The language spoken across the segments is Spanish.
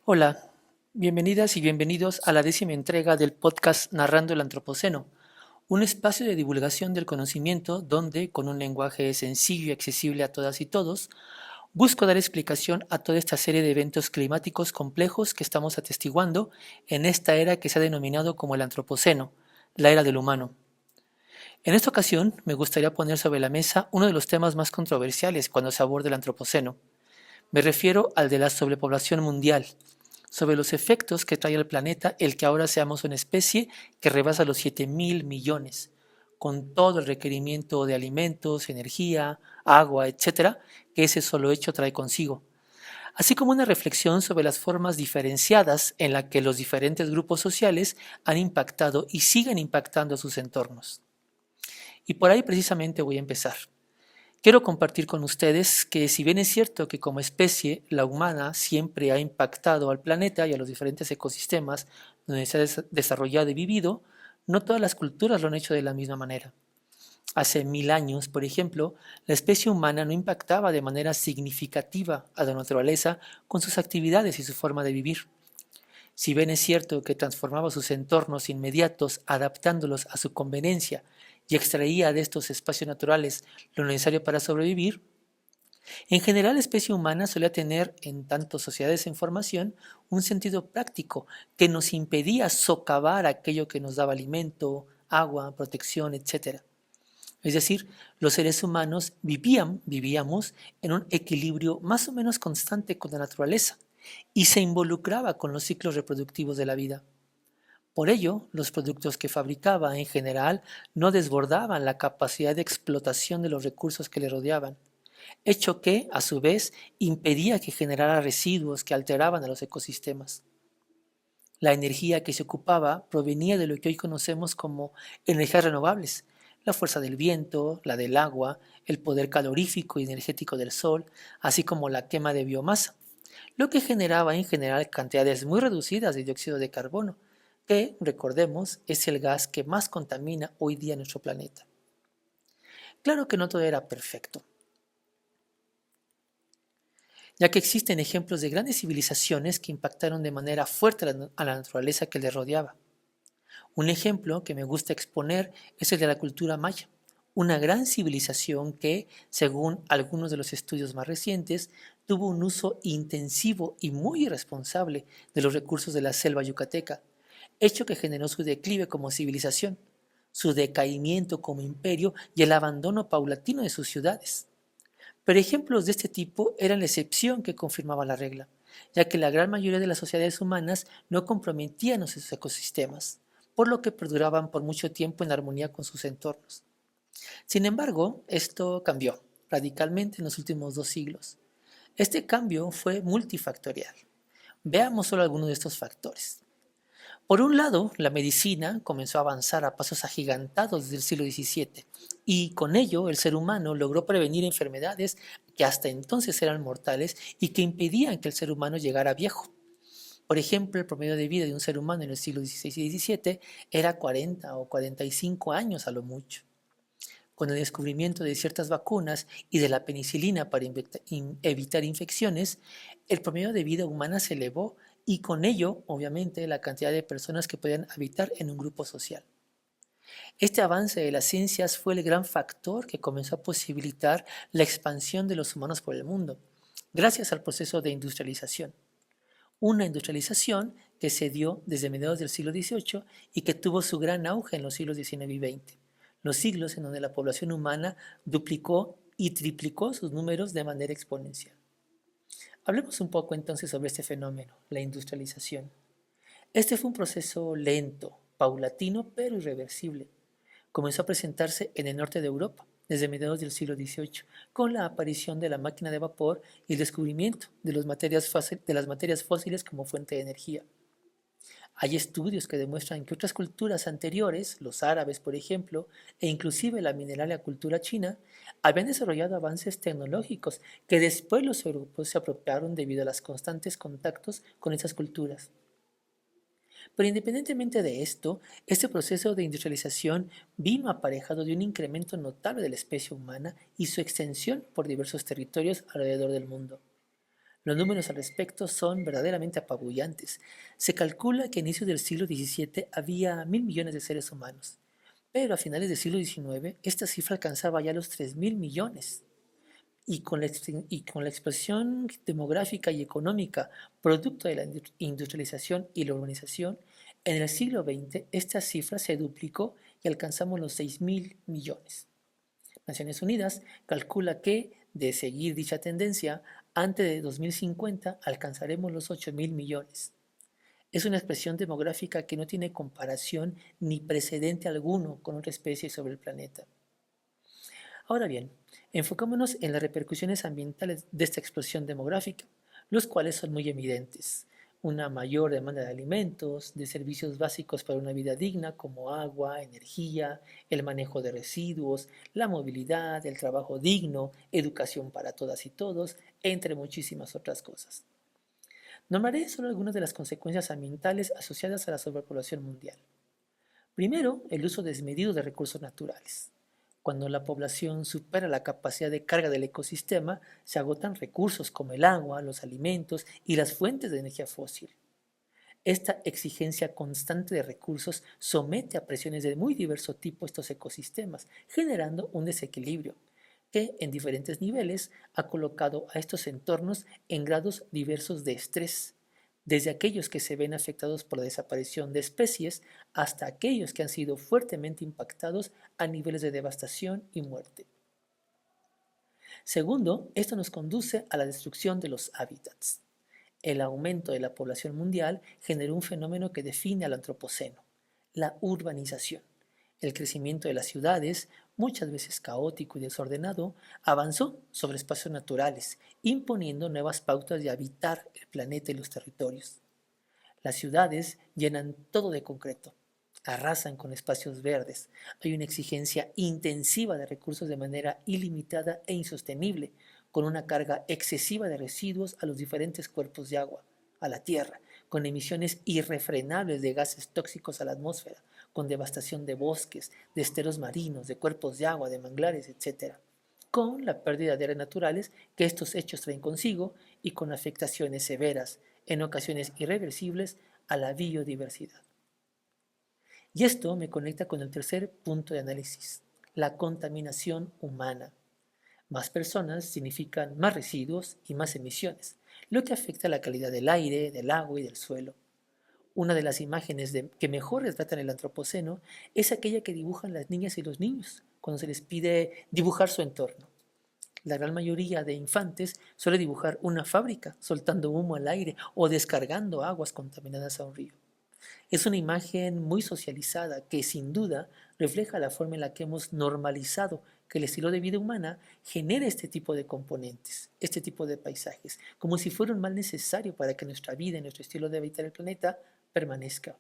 Hola, bienvenidas y bienvenidos a la 10ª entrega del podcast Narrando el Antropoceno, un espacio de divulgación del conocimiento donde, con un lenguaje sencillo y accesible a todas y todos, busco dar explicación a toda esta serie de eventos climáticos complejos que estamos atestiguando en esta era que se ha denominado como el Antropoceno, la era del humano. En esta ocasión me gustaría poner sobre la mesa uno de los temas más controversiales cuando se aborda el Antropoceno. Me refiero al de la sobrepoblación mundial, sobre los efectos que trae al planeta el que ahora seamos una especie que rebasa los 7.000 millones, con todo el requerimiento de alimentos, energía, agua, etcétera, que ese solo hecho trae consigo, así como una reflexión sobre las formas diferenciadas en las que los diferentes grupos sociales han impactado y siguen impactando sus entornos. Y por ahí precisamente voy a empezar. Quiero compartir con ustedes que si bien es cierto que como especie la humana siempre ha impactado al planeta y a los diferentes ecosistemas donde se ha desarrollado y vivido, no todas las culturas lo han hecho de la misma manera. Hace 1000 años, por ejemplo, la especie humana no impactaba de manera significativa a la naturaleza con sus actividades y su forma de vivir. Si bien es cierto que transformaba sus entornos inmediatos adaptándolos a su conveniencia y extraía de estos espacios naturales lo necesario para sobrevivir, en general la especie humana solía tener, en tanto sociedades en formación, un sentido práctico que nos impedía socavar aquello que nos daba alimento, agua, protección, etc. Es decir, los seres humanos vivíamos en un equilibrio más o menos constante con la naturaleza y se involucraba con los ciclos reproductivos de la vida. Por ello, los productos que fabricaba en general no desbordaban la capacidad de explotación de los recursos que le rodeaban, hecho que, a su vez, impedía que generara residuos que alteraban a los ecosistemas. La energía que se ocupaba provenía de lo que hoy conocemos como energías renovables, la fuerza del viento, la del agua, el poder calorífico y energético del sol, así como la quema de biomasa, lo que generaba en general cantidades muy reducidas de dióxido de carbono, que, recordemos, es el gas que más contamina hoy día nuestro planeta. Claro que no todo era perfecto, ya que existen ejemplos de grandes civilizaciones que impactaron de manera fuerte a la naturaleza que les rodeaba. Un ejemplo que me gusta exponer es el de la cultura maya, una gran civilización que, según algunos de los estudios más recientes, tuvo un uso intensivo y muy irresponsable de los recursos de la selva yucateca, hecho que generó su declive como civilización, su decaimiento como imperio y el abandono paulatino de sus ciudades. Pero ejemplos de este tipo eran la excepción que confirmaba la regla, ya que la gran mayoría de las sociedades humanas no comprometían a sus ecosistemas, por lo que perduraban por mucho tiempo en armonía con sus entornos. Sin embargo, esto cambió radicalmente en los últimos 2 siglos. Este cambio fue multifactorial. Veamos solo algunos de estos factores. Por un lado, la medicina comenzó a avanzar a pasos agigantados desde el siglo XVII y con ello el ser humano logró prevenir enfermedades que hasta entonces eran mortales y que impedían que el ser humano llegara viejo. Por ejemplo, el promedio de vida de un ser humano en el siglo XVI y XVII era 40 o 45 años a lo mucho. Con el descubrimiento de ciertas vacunas y de la penicilina para evitar infecciones, el promedio de vida humana se elevó y con ello, obviamente, la cantidad de personas que podían habitar en un grupo social. Este avance de las ciencias fue el gran factor que comenzó a posibilitar la expansión de los humanos por el mundo, gracias al proceso de industrialización. Una industrialización que se dio desde mediados del siglo XVIII y que tuvo su gran auge en los siglos XIX y XX, los siglos en donde la población humana duplicó y triplicó sus números de manera exponencial. Hablemos un poco entonces sobre este fenómeno, la industrialización. Este fue un proceso lento, paulatino, pero irreversible. Comenzó a presentarse en el norte de Europa desde mediados del siglo XVIII, con la aparición de la máquina de vapor y el descubrimiento de las materias fósiles como fuente de energía. Hay estudios que demuestran que otras culturas anteriores, los árabes por ejemplo, e inclusive la mineraria cultura china, habían desarrollado avances tecnológicos que después los europeos se apropiaron debido a los constantes contactos con esas culturas. Pero independientemente de esto, este proceso de industrialización vino aparejado de un incremento notable de la especie humana y su extensión por diversos territorios alrededor del mundo. Los números al respecto son verdaderamente apabullantes. Se calcula que a inicios del siglo XVII había 1.000 millones de seres humanos, pero a finales del siglo XIX esta cifra alcanzaba ya los 3.000 millones. Y con la explosión demográfica y económica producto de la industrialización y la urbanización, en el siglo XX esta cifra se duplicó y alcanzamos los 6.000 millones. Naciones Unidas calcula que, de seguir dicha tendencia, antes de 2050 alcanzaremos los 8.000 millones. Es una expresión demográfica que no tiene comparación ni precedente alguno con otra especie sobre el planeta. Ahora bien, enfocémonos en las repercusiones ambientales de esta explosión demográfica, los cuales son muy evidentes. Una mayor demanda de alimentos, de servicios básicos para una vida digna como agua, energía, el manejo de residuos, la movilidad, el trabajo digno, educación para todas y todos, entre muchísimas otras cosas. Nombraré solo algunas de las consecuencias ambientales asociadas a la sobrepoblación mundial. Primero, el uso desmedido de recursos naturales. Cuando la población supera la capacidad de carga del ecosistema, se agotan recursos como el agua, los alimentos y las fuentes de energía fósil. Esta exigencia constante de recursos somete a presiones de muy diverso tipo estos ecosistemas, generando un desequilibrio que en diferentes niveles ha colocado a estos entornos en grados diversos de estrés, desde aquellos que se ven afectados por la desaparición de especies hasta aquellos que han sido fuertemente impactados a niveles de devastación y muerte. Segundo, esto nos conduce a la destrucción de los hábitats. El aumento de la población mundial generó un fenómeno que define al antropoceno, la urbanización. El crecimiento de las ciudades, muchas veces caótico y desordenado, avanzó sobre espacios naturales, imponiendo nuevas pautas de habitar el planeta y los territorios. Las ciudades llenan todo de concreto, arrasan con espacios verdes. Hay una exigencia intensiva de recursos de manera ilimitada e insostenible, con una carga excesiva de residuos a los diferentes cuerpos de agua, a la tierra, con emisiones irrefrenables de gases tóxicos a la atmósfera, con devastación de bosques, de esteros marinos, de cuerpos de agua, de manglares, etc., con la pérdida de áreas naturales que estos hechos traen consigo y con afectaciones severas, en ocasiones irreversibles, a la biodiversidad. Y esto me conecta con el tercer punto de análisis, la contaminación humana. Más personas significan más residuos y más emisiones, lo que afecta la calidad del aire, del agua y del suelo. Una de las imágenes que mejor retratan el antropoceno es aquella que dibujan las niñas y los niños cuando se les pide dibujar su entorno. La gran mayoría de infantes suele dibujar una fábrica soltando humo al aire o descargando aguas contaminadas a un río. Es una imagen muy socializada que sin duda refleja la forma en la que hemos normalizado que el estilo de vida humana genere este tipo de componentes, este tipo de paisajes, como si fuera un mal necesario para que nuestra vida y nuestro estilo de habitar el planeta permanezca.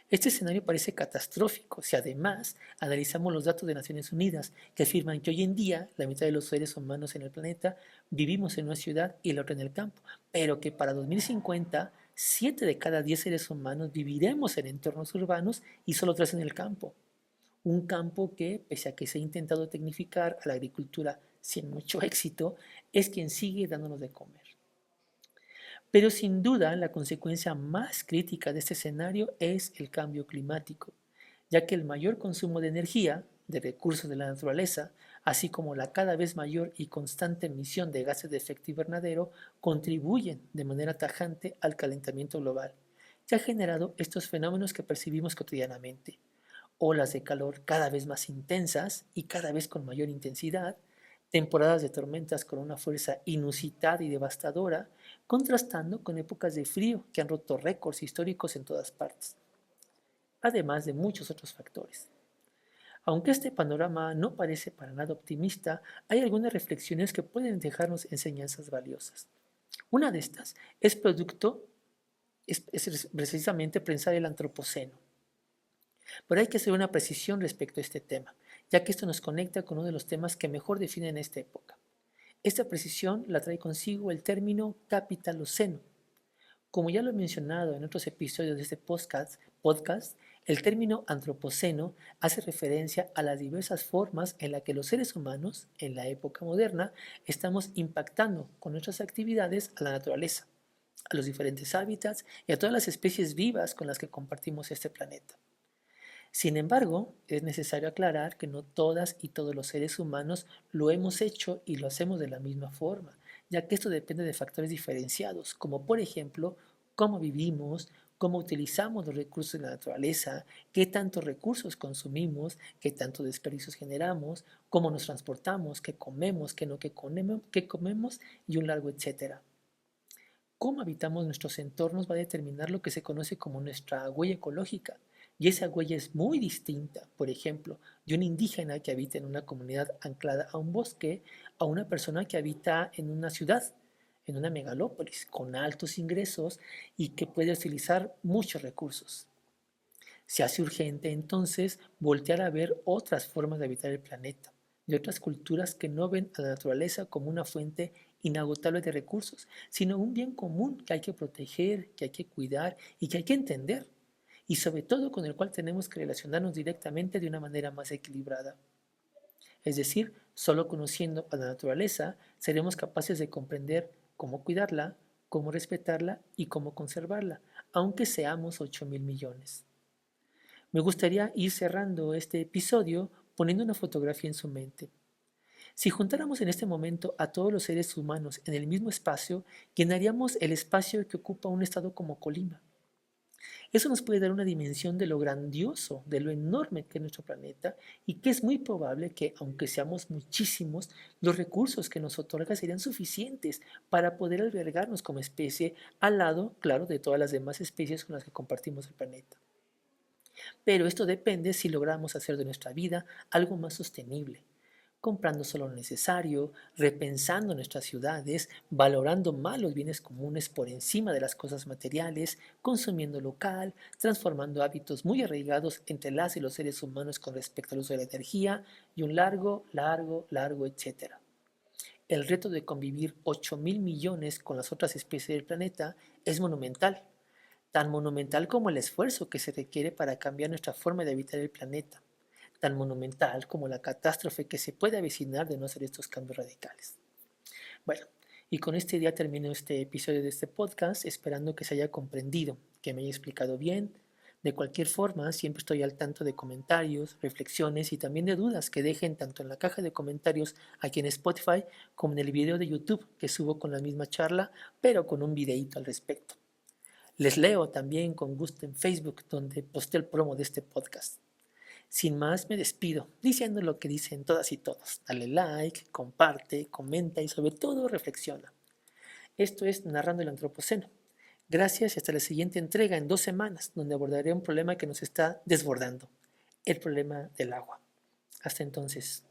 Este escenario parece catastrófico si además analizamos los datos de Naciones Unidas que afirman que hoy en día la mitad de los seres humanos en el planeta vivimos en una ciudad y la otra en el campo, pero que para 2050 7 de cada 10 seres humanos viviremos en entornos urbanos y solo 3 en el campo. Un campo que, pese a que se ha intentado tecnificar a la agricultura sin mucho éxito, es quien sigue dándonos de comer. Pero sin duda la consecuencia más crítica de este escenario es el cambio climático, ya que el mayor consumo de energía, de recursos de la naturaleza, así como la cada vez mayor y constante emisión de gases de efecto invernadero, contribuyen de manera tajante al calentamiento global, que ha generado estos fenómenos que percibimos cotidianamente. Olas de calor cada vez más intensas y cada vez con mayor intensidad, temporadas de tormentas con una fuerza inusitada y devastadora, contrastando con épocas de frío que han roto récords históricos en todas partes, además de muchos otros factores. Aunque este panorama no parece para nada optimista, hay algunas reflexiones que pueden dejarnos enseñanzas valiosas. Una de estas es precisamente pensar el antropoceno. Pero hay que hacer una precisión respecto a este tema, ya que esto nos conecta con uno de los temas que mejor definen esta época. Esta precisión la trae consigo el término capitaloceno. Como ya lo he mencionado en otros episodios de este podcast, El término antropoceno hace referencia a las diversas formas en las que los seres humanos, en la época moderna, estamos impactando con nuestras actividades a la naturaleza, a los diferentes hábitats y a todas las especies vivas con las que compartimos este planeta. Sin embargo, es necesario aclarar que no todas y todos los seres humanos lo hemos hecho y lo hacemos de la misma forma, ya que esto depende de factores diferenciados, como por ejemplo, cómo vivimos, cómo utilizamos los recursos de la naturaleza, qué tantos recursos consumimos, qué tantos desperdicios generamos, cómo nos transportamos, qué comemos, qué no qué comemos y un largo etcétera. Cómo habitamos nuestros entornos va a determinar lo que se conoce como nuestra huella ecológica. Y esa huella es muy distinta, por ejemplo, de un indígena que habita en una comunidad anclada a un bosque, a una persona que habita en una ciudad, en una megalópolis, con altos ingresos y que puede utilizar muchos recursos. Se hace urgente entonces voltear a ver otras formas de habitar el planeta, de otras culturas que no ven a la naturaleza como una fuente inagotable de recursos, sino un bien común que hay que proteger, que hay que cuidar y que hay que entender, y sobre todo con el cual tenemos que relacionarnos directamente de una manera más equilibrada. Es decir, solo conociendo a la naturaleza seremos capaces de comprender cómo cuidarla, cómo respetarla y cómo conservarla, aunque seamos 8.000 millones. Me gustaría ir cerrando este episodio poniendo una fotografía en su mente. Si juntáramos en este momento a todos los seres humanos en el mismo espacio, llenaríamos el espacio que ocupa un estado como Colima. Eso nos puede dar una dimensión de lo grandioso, de lo enorme que es nuestro planeta y que es muy probable que, aunque seamos muchísimos, los recursos que nos otorga serían suficientes para poder albergarnos como especie al lado, claro, de todas las demás especies con las que compartimos el planeta. Pero esto depende si logramos hacer de nuestra vida algo más sostenible, comprando solo lo necesario, repensando nuestras ciudades, valorando más los bienes comunes por encima de las cosas materiales, consumiendo local, transformando hábitos muy arraigados entre las y los seres humanos con respecto al uso de la energía y un largo, etcétera. El reto de convivir 8.000 millones con las otras especies del planeta es monumental, tan monumental como el esfuerzo que se requiere para cambiar nuestra forma de habitar el planeta, tan monumental como la catástrofe que se puede avecinar de no hacer estos cambios radicales. Bueno, y con este día termino este episodio de este podcast, esperando que se haya comprendido, que me haya explicado bien. De cualquier forma, siempre estoy al tanto de comentarios, reflexiones y también de dudas que dejen tanto en la caja de comentarios aquí en Spotify como en el video de YouTube que subo con la misma charla, pero con un videíto al respecto. Les leo también con gusto en Facebook, donde posté el promo de este podcast. Sin más, me despido, diciendo lo que dicen todas y todos. Dale like, comparte, comenta y sobre todo reflexiona. Esto es Narrando el Antropoceno. Gracias y hasta la siguiente entrega en 2 semanas, donde abordaré un problema que nos está desbordando, el problema del agua. Hasta entonces.